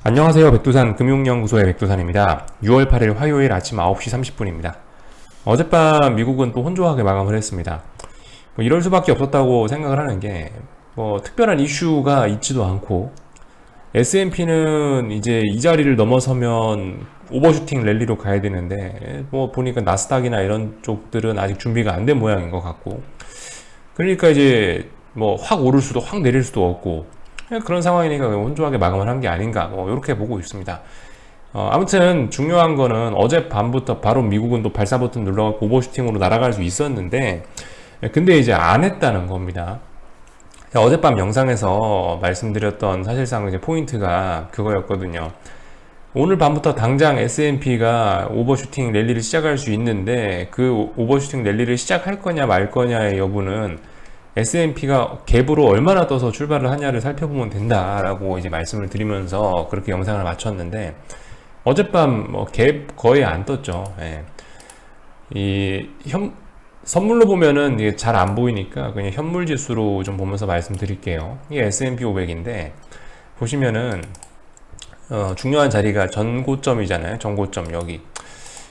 안녕하세요. 백두산 금융연구소의 백두산입니다. 6월 8일 화요일 아침 9시 30분입니다. 어젯밤 미국은 또 혼조하게 마감을 했습니다. 이럴 수밖에 없었다고 생각을 하는 게 특별한 이슈가 있지도 않고 S&P는 이제 이 자리를 넘어서면 오버슈팅 랠리로 가야 되는데 보니까 나스닥이나 이런 쪽들은 아직 준비가 안 된 모양인 것 같고, 그러니까 이제 확 오를 수도 확 내릴 수도 없고 그런 상황이니까 혼조하게 마감을 한 게 아닌가 이렇게 보고 있습니다. 아무튼 중요한 거는 어젯밤부터 바로 미국은 또 발사 버튼 눌러갖고 오버슈팅으로 날아갈 수 있었는데, 근데 이제 안 했다는 겁니다. 어젯밤 영상에서 말씀드렸던 사실상 이제 포인트가 그거였거든요. 오늘 밤부터 당장 S&P가 오버슈팅 랠리를 시작할 수 있는데 그 오버슈팅 랠리를 시작할 거냐 말 거냐의 여부는 S&P가 갭으로 얼마나 떠서 출발을 하냐를 살펴보면 된다라고 이제 말씀을 드리면서 그렇게 영상을 마쳤는데, 어젯밤 갭 거의 안 떴죠. 예. 선물로 보면은 이게 잘 안 보이니까 그냥 현물 지수로 좀 보면서 말씀드릴게요. 이게 S&P 500인데 보시면은 중요한 자리가 전고점이잖아요. 전고점 여기.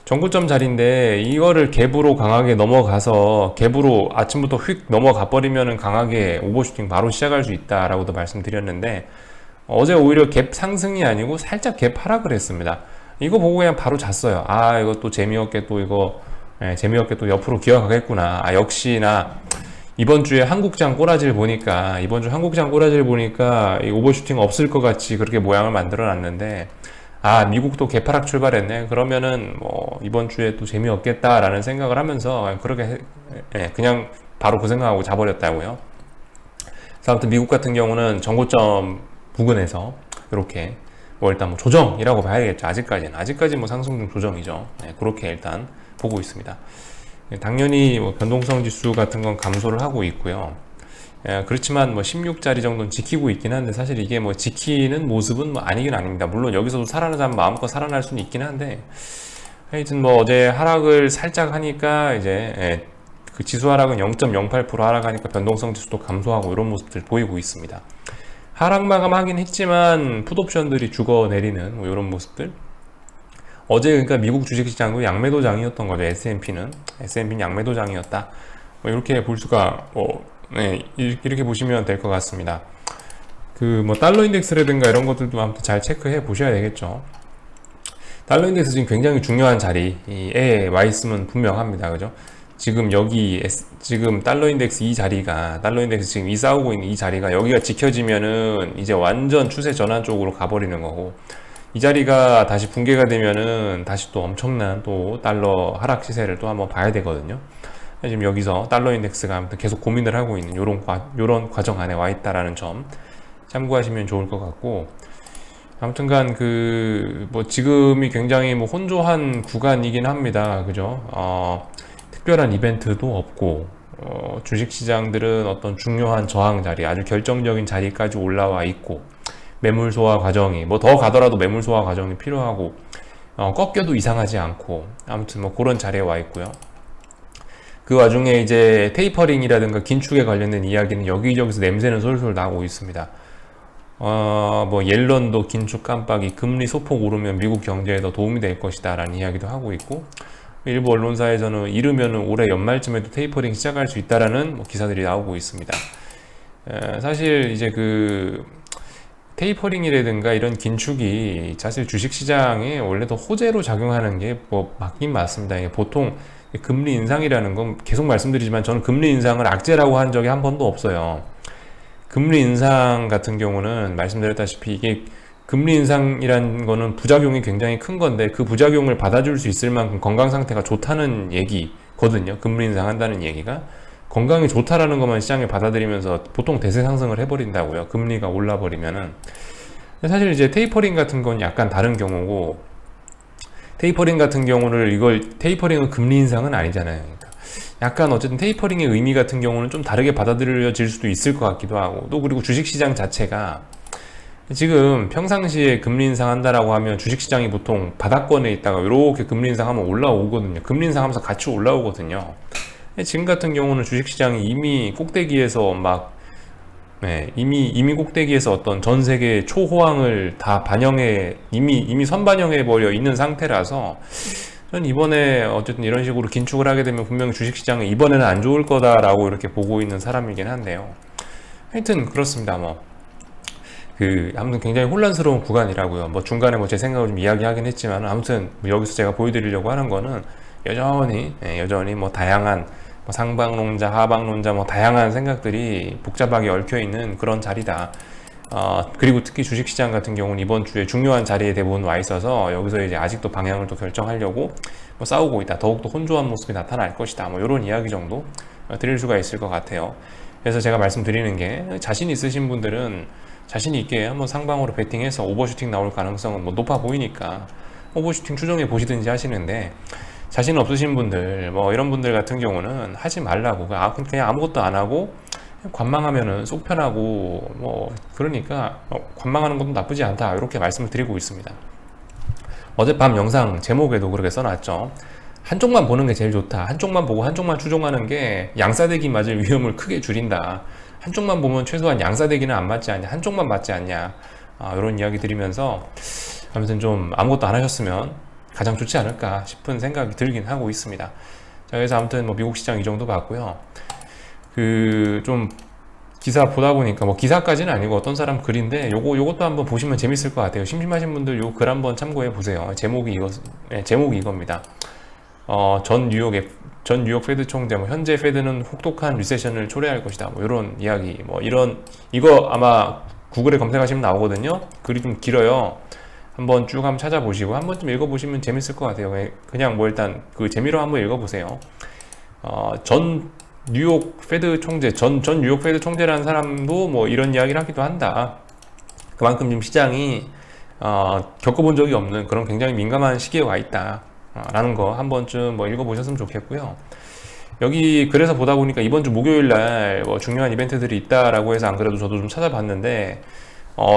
전고점 자리인데 이거를 갭으로 강하게 넘어가서 갭으로 아침부터 휙 넘어가 버리면은 강하게 오버슈팅 바로 시작할 수 있다라고도 말씀드렸는데, 어제 오히려 갭 상승이 아니고 살짝 갭 하락을 했습니다. 이거 보고 그냥 바로 잤어요. 이것도 재미없게 또 재미없게 또 옆으로 기어가겠구나. 역시나 이번 주에 한국장 꼬라지를 보니까 이 오버슈팅 없을 것 같이 그렇게 모양을 만들어 놨는데, 미국도 개파락 출발했네. 그러면은 이번 주에 또 재미없겠다라는 생각을 하면서 그냥 바로 그 생각하고 자버렸다고요. 그래서 아무튼 미국 같은 경우는 전고점 부근에서 이렇게 일단 조정이라고 봐야겠죠. 아직까지 상승 중 조정이죠. 그렇게 일단 보고 있습니다. 당연히 변동성 지수 같은 건 감소를 하고 있고요. 그렇지만 16자리 정도는 지키고 있긴 한데, 사실 이게 지키는 모습은 아니긴 아닙니다. 물론 여기서도 살아나자면 마음껏 살아날 수는 있긴 한데, 하여튼 어제 하락을 살짝 하니까 이제 그 지수 하락은 0.08% 하락하니까 변동성 지수도 감소하고 이런 모습들 보이고 있습니다. 하락 마감하긴 했지만 풋옵션들이 죽어내리는 이런 모습들. 어제 그러니까 미국 주식시장도 양매도장이었던 거죠. S&P는 양매도장이었다. 이렇게 볼 수가 이렇게 보시면 될 것 같습니다. 달러 인덱스라든가 이런 것들도 아무튼 잘 체크해 보셔야 되겠죠. 달러 인덱스 지금 굉장히 중요한 자리에 와 있으면 분명합니다. 그죠? 지금 지금 달러 인덱스 지금 싸우고 있는 이 자리가 여기가 지켜지면은 이제 완전 추세 전환 쪽으로 가버리는 거고, 이 자리가 다시 붕괴가 되면은 다시 또 엄청난 또 달러 하락 시세를 또 한번 봐야 되거든요. 지금 여기서 달러 인덱스가 아무튼 계속 고민을 하고 있는 요런 과정 안에 와 있다라는 점 참고하시면 좋을 것 같고, 아무튼간 지금이 굉장히 혼조한 구간이긴 합니다. 그죠? 특별한 이벤트도 없고, 주식시장들은 어떤 중요한 저항 자리, 아주 결정적인 자리까지 올라와 있고, 매물 소화 과정이 더 가더라도 매물 소화 과정이 필요하고, 꺾여도 이상하지 않고, 아무튼 그런 자리에 와 있고요. 그 와중에 이제 테이퍼링이라든가 긴축에 관련된 이야기는 여기저기서 냄새는 솔솔 나고 있습니다. 옐런도 긴축 깜빡이, 금리 소폭 오르면 미국 경제에 더 도움이 될 것이다 라는 이야기도 하고 있고, 일부 언론사에서는 이르면은 올해 연말쯤에도 테이퍼링 시작할 수 있다라는 기사들이 나오고 있습니다. 사실 이제 테이퍼링이라든가 이런 긴축이 사실 주식시장에 원래 더 호재로 작용하는 게 맞긴 맞습니다. 이게 보통 금리 인상이라는 건 계속 말씀드리지만 저는 금리 인상을 악재라고 한 적이 한 번도 없어요. 금리 인상 같은 경우는 말씀드렸다시피 이게 금리 인상이라는 거는 부작용이 굉장히 큰 건데, 그 부작용을 받아줄 수 있을 만큼 건강 상태가 좋다는 얘기거든요. 금리 인상한다는 얘기가 건강이 좋다라는 것만 시장에 받아들이면서 보통 대세 상승을 해버린다고요. 금리가 올라버리면은. 사실 이제 테이퍼링 같은 건 약간 다른 경우고, 테이퍼링 같은 경우를 테이퍼링은 금리 인상은 아니잖아요. 그러니까 약간 어쨌든 테이퍼링의 의미 같은 경우는 좀 다르게 받아들여질 수도 있을 것 같기도 하고, 또 그리고 주식시장 자체가 지금 평상시에 금리 인상한다라고 하면 주식시장이 보통 바닥권에 있다가 이렇게 금리 인상하면 올라오거든요. 금리 인상하면서 같이 올라오거든요. 지금 같은 경우는 주식시장이 이미 꼭대기에서 네, 이미 꼭대기에서 어떤 전 세계 초호황을 다 이미 선반영해 버려 있는 상태라서, 전 이번에 어쨌든 이런 식으로 긴축을 하게 되면 분명히 주식시장은 이번에는 안 좋을 거다라고 이렇게 보고 있는 사람이긴 한데요. 하여튼 그렇습니다. 아무튼 굉장히 혼란스러운 구간이라고요. 중간에 제 생각을 좀 이야기하긴 했지만, 아무튼 여기서 제가 보여드리려고 하는 거는 여전히 다양한 상방론자, 하방론자, 다양한 생각들이 복잡하게 얽혀 있는 그런 자리다. 그리고 특히 주식시장 같은 경우는 이번 주에 중요한 자리에 대부분 와 있어서 여기서 이제 아직도 방향을 또 결정하려고 싸우고 있다. 더욱더 혼조한 모습이 나타날 것이다. 이런 이야기 정도 드릴 수가 있을 것 같아요. 그래서 제가 말씀드리는 게, 자신 있으신 분들은 자신 있게 한번 상방으로 베팅해서 오버슈팅 나올 가능성은 높아 보이니까 오버슈팅 추정해 보시든지 하시는데, 자신 없으신 분들, 이런 분들 같은 경우는 하지 말라고, 그냥 아무것도 안 하고 관망하면은 속 편하고, 그러니까 관망하는 것도 나쁘지 않다, 이렇게 말씀을 드리고 있습니다. 어젯밤 영상 제목에도 그렇게 써놨죠. 한쪽만 보는 게 제일 좋다. 한쪽만 보고 한쪽만 추종하는 게 양사대기 맞을 위험을 크게 줄인다. 한쪽만 보면 최소한 양사대기는 안 맞지 않냐, 한쪽만 맞지 않냐, 이런 이야기 드리면서 아무튼 좀 아무것도 안 하셨으면 가장 좋지 않을까 싶은 생각이 들긴 하고 있습니다. 자, 그래서 아무튼 미국 시장 이 정도 봤고요. 좀 기사 보다 보니까 기사까지는 아니고 어떤 사람 글인데, 요것도 한번 보시면 재밌을 것 같아요. 심심하신 분들 요 글 한번 참고해 보세요. 제목이 이겁니다. 전 뉴욕 페드 총재, 현재 페드는 혹독한 리세션을 초래할 것이다. 이런 이야기, 이거 아마 구글에 검색하시면 나오거든요. 글이 좀 길어요. 한번 쭉 한번 찾아보시고 한 번쯤 읽어보시면 재밌을 것 같아요. 그냥 일단 그 재미로 한번 읽어보세요. 전 뉴욕 페드 총재, 전 뉴욕 페드 총재라는 사람도 이런 이야기를 하기도 한다. 그만큼 지금 시장이 겪어본 적이 없는 그런 굉장히 민감한 시기에 와 있다 라는 거 한 번쯤 읽어보셨으면 좋겠고요. 여기 그래서 보다 보니까 이번 주 목요일 날 중요한 이벤트들이 있다라고 해서 안 그래도 저도 좀 찾아봤는데,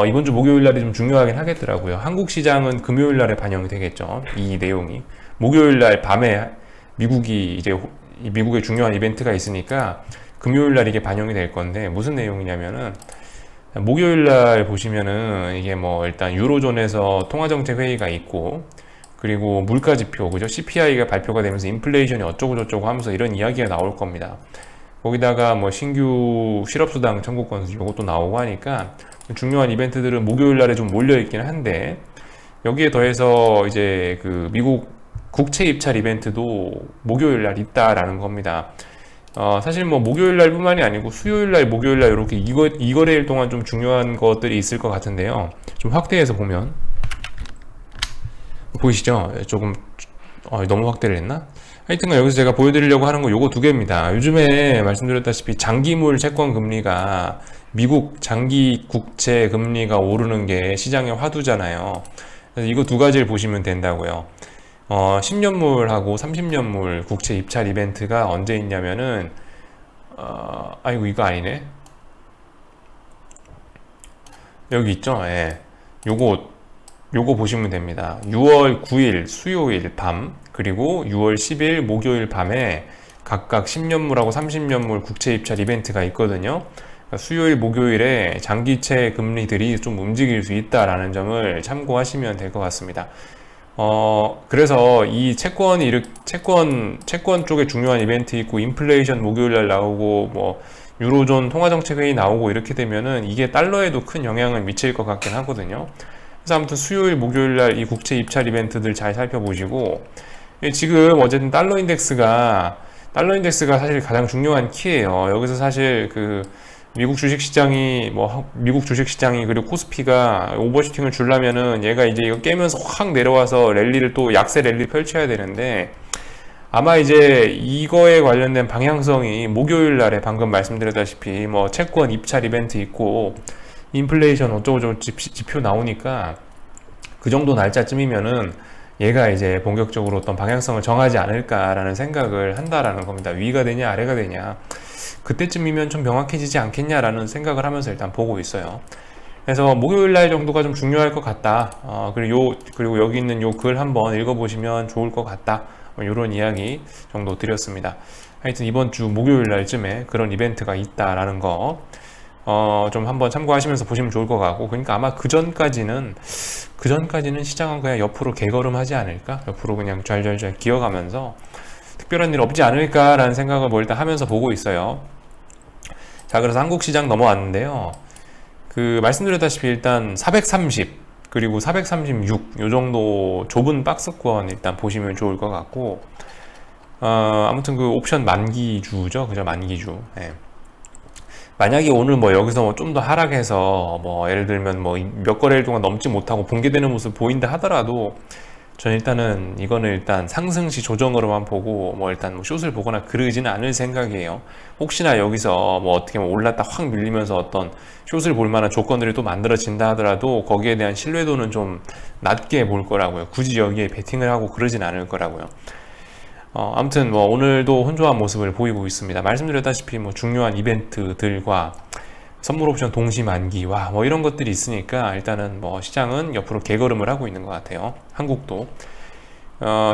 이번 주 목요일 날이 좀 중요하긴 하겠더라고요. 한국 시장은 금요일 날에 반영이 되겠죠. 이 내용이 목요일 날 밤에 미국의 중요한 이벤트가 있으니까 금요일 날 이게 반영이 될 건데, 무슨 내용이냐면은 목요일 날 보시면은 이게 일단 유로존에서 통화정책 회의가 있고, 그리고 물가지표, 그죠? CPI가 발표가 되면서 인플레이션이 어쩌고저쩌고 하면서 이런 이야기가 나올 겁니다. 거기다가 신규 실업수당 청구 건수 이것도 나오고 하니까 중요한 이벤트들은 목요일 날에 좀 몰려있긴 한데, 여기에 더해서 이제 미국 국채 입찰 이벤트도 목요일 날 있다라는 겁니다. 사실 목요일 날 뿐만이 아니고 수요일 날, 목요일 날 이렇게 이 거래일 동안 좀 중요한 것들이 있을 것 같은데요. 좀 확대해서 보면 보이시죠? 조금 너무 확대를 했나? 하여튼 여기서 제가 보여드리려고 하는 거 요거 두 개입니다. 요즘에 말씀드렸다시피 장기물 채권 금리가, 미국 장기 국채 금리가 오르는 게 시장의 화두잖아요. 그래서 이거 두 가지를 보시면 된다고요. 10년물하고 30년물 국채 입찰 이벤트가 언제 있냐면은, 아이고 이거 아니네. 여기 있죠? 예. 요거 보시면 됩니다. 6월 9일 수요일 밤, 그리고 6월 10일 목요일 밤에 각각 10년물하고 30년물 국채 입찰 이벤트가 있거든요. 그러니까 수요일, 목요일에 장기채 금리들이 좀 움직일 수 있다라는 점을 참고하시면 될 것 같습니다. 그래서 이 채권 쪽에 중요한 이벤트 있고, 인플레이션 목요일 날 나오고, 유로존 통화정책 회의 나오고, 이렇게 되면은 이게 달러에도 큰 영향을 미칠 것 같긴 하거든요. 그래서 아무튼 수요일, 목요일 날 이 국채 입찰 이벤트들 잘 살펴보시고, 지금 어쨌든 달러 인덱스가 사실 가장 중요한 키예요. 여기서 사실 미국 주식시장이 그리고 코스피가 오버슈팅을 주려면은 얘가 이제 이거 깨면서 확 내려와서 랠리를 또 약세 랠리 펼쳐야 되는데, 아마 이제 이거에 관련된 방향성이 목요일 날에 방금 말씀드렸다시피 채권 입찰 이벤트 있고 인플레이션 어쩌고저쩌고 지표 나오니까 그 정도 날짜쯤이면은 얘가 이제 본격적으로 어떤 방향성을 정하지 않을까라는 생각을 한다라는 겁니다. 위가 되냐 아래가 되냐, 그때쯤이면 좀 명확해지지 않겠냐라는 생각을 하면서 일단 보고 있어요. 그래서 목요일 날 정도가 좀 중요할 것 같다. 그리고 여기 있는 요 글 한번 읽어보시면 좋을 것 같다. 이런 이야기 정도 드렸습니다. 하여튼 이번 주 목요일 날쯤에 그런 이벤트가 있다라는 거 좀 한번 참고하시면서 보시면 좋을 것 같고, 그러니까 아마 그 전까지는 시장은 그냥 옆으로 개걸음하지 않을까? 옆으로 그냥 좔좔좔 기어가면서 특별한 일 없지 않을까라는 생각을 뭐 일단 하면서 보고 있어요. 자, 그래서 한국 시장 넘어왔는데요. 그 말씀드렸다시피 일단 430 그리고 436 요 정도 좁은 박스권 일단 보시면 좋을 것 같고, 아무튼 그 옵션 만기주죠, 그죠? 만기주. 예. 만약에 오늘 뭐 여기서 뭐 좀 더 하락해서 뭐 예를 들면 뭐 몇 거래일 동안 넘지 못하고 붕괴되는 모습 보인다 하더라도, 전 일단은 이거는 일단 상승시 조정으로만 보고 뭐 일단 뭐 숏을 보거나 그러지는 않을 생각이에요. 혹시나 여기서 뭐 어떻게 보면 올랐다 확 밀리면서 어떤 숏을 볼 만한 조건들이 또 만들어진다 하더라도 거기에 대한 신뢰도는 좀 낮게 볼 거라고요. 굳이 여기에 베팅을 하고 그러진 않을 거라고요. 아무튼 뭐 오늘도 혼조한 모습을 보이고 있습니다. 말씀드렸다시피 뭐 중요한 이벤트들과 선물 옵션 동시 만기와 뭐 이런 것들이 있으니까 일단은 뭐 시장은 옆으로 개걸음을 하고 있는 것 같아요. 한국도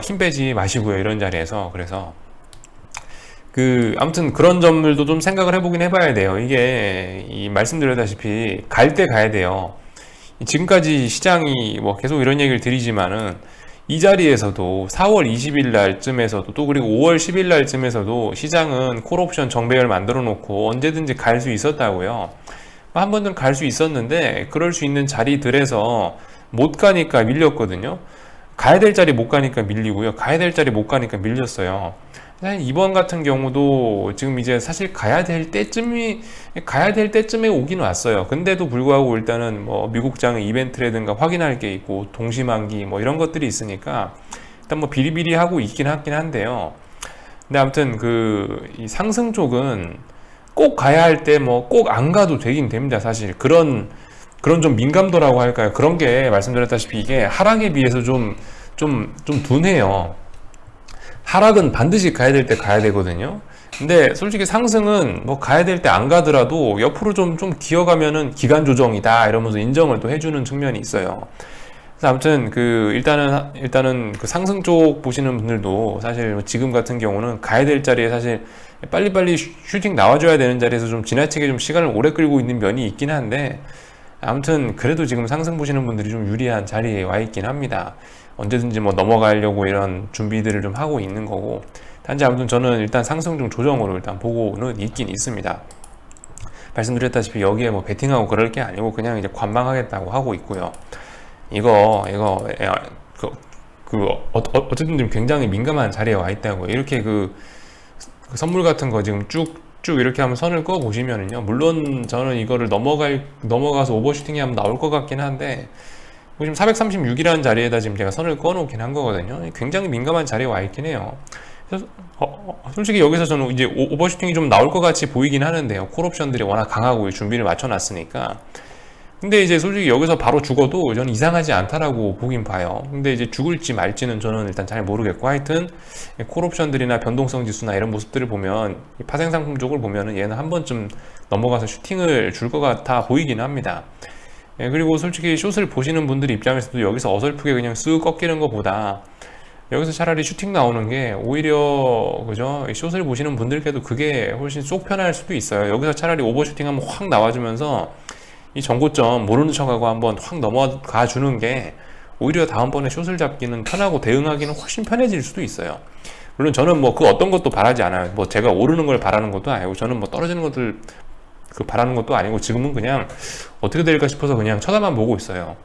힘 빼지 마시고요, 이런 자리에서. 그래서 아무튼 그런 점들도 좀 생각을 해보긴 해봐야 돼요. 이게 말씀드렸다시피 갈 때 가야 돼요. 지금까지 시장이 뭐 계속 이런 얘기를 드리지만은 이 자리에서도 4월 20일 날쯤에서도 또 그리고 5월 10일 날쯤에서도 시장은 콜옵션 정배열 만들어 놓고 언제든지 갈 수 있었다고요. 한 번은 갈 수 있었는데 그럴 수 있는 자리들에서 못 가니까 밀렸거든요. 가야 될 자리 못 가니까 밀리고요. 가야 될 자리 못 가니까 밀렸어요. 이번 같은 경우도 지금 이제 사실 가야 될 때쯤에 오긴 왔어요. 근데도 불구하고 일단은 뭐 미국장의 이벤트라든가 확인할 게 있고 동시만기 뭐 이런 것들이 있으니까 일단 뭐 비리비리하고 있긴 하긴 한데요. 근데 아무튼 이 상승 쪽은 꼭 가야 할 때 뭐 꼭 안 가도 되긴 됩니다. 사실 그런 좀 민감도라고 할까요? 그런 게 말씀드렸다시피 이게 하락에 비해서 좀 둔해요. 하락은 반드시 가야 될 때 가야 되거든요. 근데 솔직히 상승은 뭐 가야 될 때 안 가더라도 옆으로 좀 기어가면은 기간 조정이다 이러면서 인정을 또 해주는 측면이 있어요. 그래서 아무튼 일단은 그 상승 쪽 보시는 분들도 사실 지금 같은 경우는 가야 될 자리에 사실 빨리빨리 슈팅 나와줘야 되는 자리에서 좀 지나치게 좀 시간을 오래 끌고 있는 면이 있긴 한데, 아무튼 그래도 지금 상승 보시는 분들이 좀 유리한 자리에 와 있긴 합니다. 언제든지 뭐 넘어가려고 이런 준비들을 좀 하고 있는 거고, 단지 아무튼 저는 일단 상승 중 조정으로 일단 보고는 있긴 있습니다. 말씀드렸다시피 여기에 뭐 베팅하고 그럴 게 아니고 그냥 이제 관망하겠다고 하고 있고요. 어쨌든 좀 굉장히 민감한 자리에 와 있다고. 이렇게 그 선물 같은 거 지금 쭉 이렇게 한번 선을 그어 보시면은요, 물론 저는 이거를 넘어가서 오버슈팅이 한번 나올 것 같긴 한데, 지금 436이라는 자리에다 지금 제가 선을 그어 놓긴 한 거거든요. 굉장히 민감한 자리에 와 있긴 해요. 그래서 솔직히 여기서 저는 이제 오버슈팅이 좀 나올 것 같이 보이긴 하는데요. 콜옵션들이 워낙 강하고 준비를 맞춰 놨으니까. 근데 이제 솔직히 여기서 바로 죽어도 저는 이상하지 않다라고 보긴 봐요. 근데 이제 죽을지 말지는 저는 일단 잘 모르겠고, 하여튼 콜옵션들이나 변동성 지수나 이런 모습들을 보면, 파생 상품 쪽을 보면은 얘는 한 번쯤 넘어가서 슈팅을 줄 것 같아 보이긴 합니다. 그리고 솔직히 숏을 보시는 분들 입장에서도 여기서 어설프게 그냥 쓱 꺾이는 것보다 여기서 차라리 슈팅 나오는 게 오히려, 그죠? 숏을 보시는 분들께도 그게 훨씬 쏙 편할 수도 있어요. 여기서 차라리 오버슈팅 한번 확 나와주면서 이 전고점 모르는 척하고 한번 확 넘어가 주는 게 오히려 다음번에 숏을 잡기는 편하고 대응하기는 훨씬 편해질 수도 있어요. 물론 저는 뭐 그 어떤 것도 바라지 않아요. 뭐 제가 오르는 걸 바라는 것도 아니고, 저는 뭐 떨어지는 것들 바라는 것도 아니고, 지금은 그냥 어떻게 될까 싶어서 그냥 쳐다만 보고 있어요.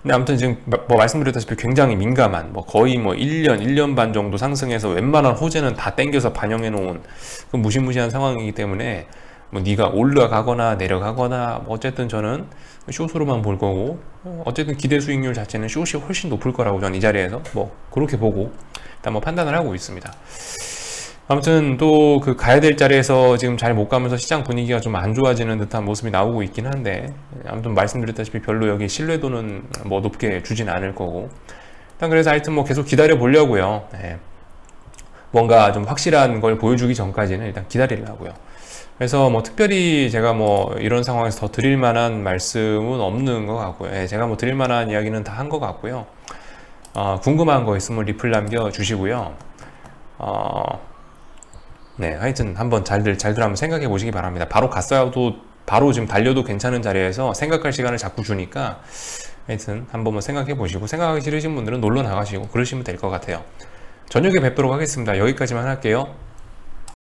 근데 아무튼 지금 뭐 말씀드렸다시피 굉장히 민감한, 뭐 거의 뭐 1년 반 정도 상승해서 웬만한 호재는 다 땡겨서 반영해 놓은 그 무시무시한 상황이기 때문에, 뭐 네가 올라가거나 내려가거나 뭐 어쨌든 저는 숏으로만 볼 거고, 어쨌든 기대 수익률 자체는 숏이 훨씬 높을 거라고 저는 이 자리에서 뭐 그렇게 보고 일단 뭐 판단을 하고 있습니다. 아무튼 또 가야 될 자리에서 지금 잘 못 가면서 시장 분위기가 좀 안 좋아지는 듯한 모습이 나오고 있긴 한데, 아무튼 말씀드렸다시피 별로 여기 신뢰도는 뭐 높게 주진 않을 거고, 일단 그래서 하여튼 뭐 계속 기다려 보려고요. 네. 뭔가 좀 확실한 걸 보여주기 전까지는 일단 기다리려고요. 그래서 뭐 특별히 제가 뭐 이런 상황에서 더 드릴 만한 말씀은 없는 것 같고요. 예, 제가 뭐 드릴 만한 이야기는 다 한 것 같고요. 궁금한 거 있으면 리플 남겨주시고요. 네, 하여튼 한번 잘들 한번 생각해 보시기 바랍니다. 바로 갔어도 바로 지금 달려도 괜찮은 자리에서 생각할 시간을 자꾸 주니까 하여튼 한번 생각해 보시고, 생각하기 싫으신 분들은 놀러 나가시고 그러시면 될 것 같아요. 저녁에 뵙도록 하겠습니다. 여기까지만 할게요.